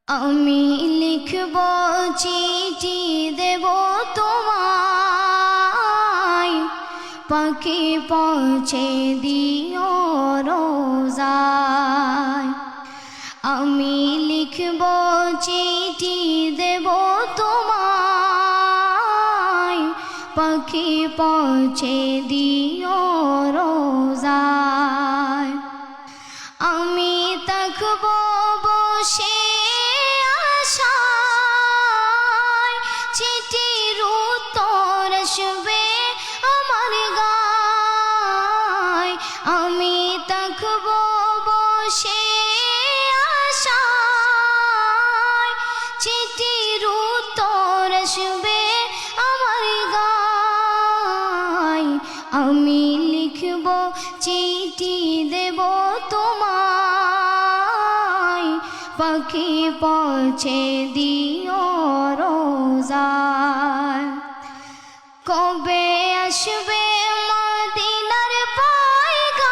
আমি লিখব চিঠি দেব তোমায়, পাখি পৌঁছে দিও রোজায়। আমি লিখব চিঠি দেব তোমায়, পাখি পৌঁছে দিও রোজায়। আমি থাকব বসে আশায়, চিঠির উত্তর আসবে আমার গায়। আমি থাকব বসে আশায়, চিঠির উত্তর আসবে আমার গায়। আমি লিখব চিঠি দেব তোমায়, পাখি পৌঁছে দিও রোজায়। কবে আসবে মদিনার পয়গাম,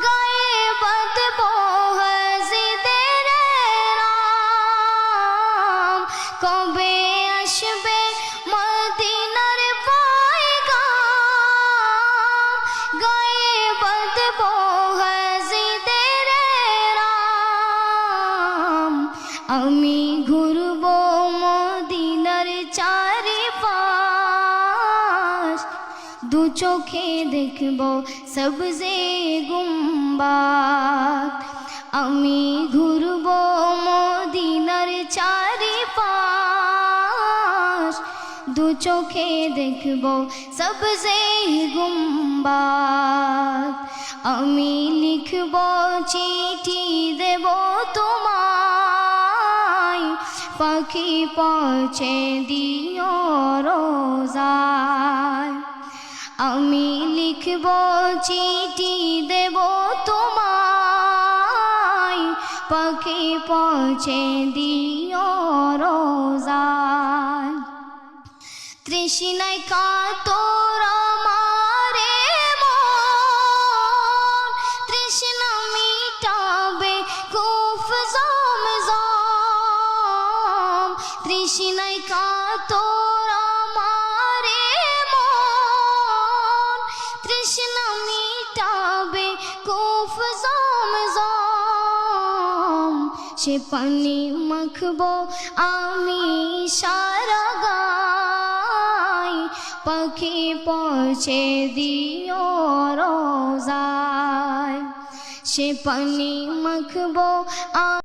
গায়ে বাঁধব হাজিদের রাম। কবে আসবে মদিনার পয়গাম, গায়ে বাঁধব হাজিদের রাম। আমি ঘুরব মদিনার চারিপাশ, দু চোখে দেখব সবজে গুম্বাদ। আমি ঘুরব মদিনার চারিপাশ, দু চোখে দেখব সবজে গুম্বাদ। আমি লিখব চিঠি দেব তোমায়, পাখি পৌঁছে দিও রোজায়। আমি লিখব চিঠি দেব তোমায়, পাখি পৌঁছে দিও রোজায়। তৃষ্ণায় কাতর আমারে মন, তৃষ্ণা মিটাবে কুফ জমজম। তৃষ্ণায় কাতর আমারে মন, তৃষ্ণা মিটাবে কুফ জমজম। সে পানি মাখব আমি সারা গায়, পাখি পৌঁছে দিও রোজায়। সে পানি মাখব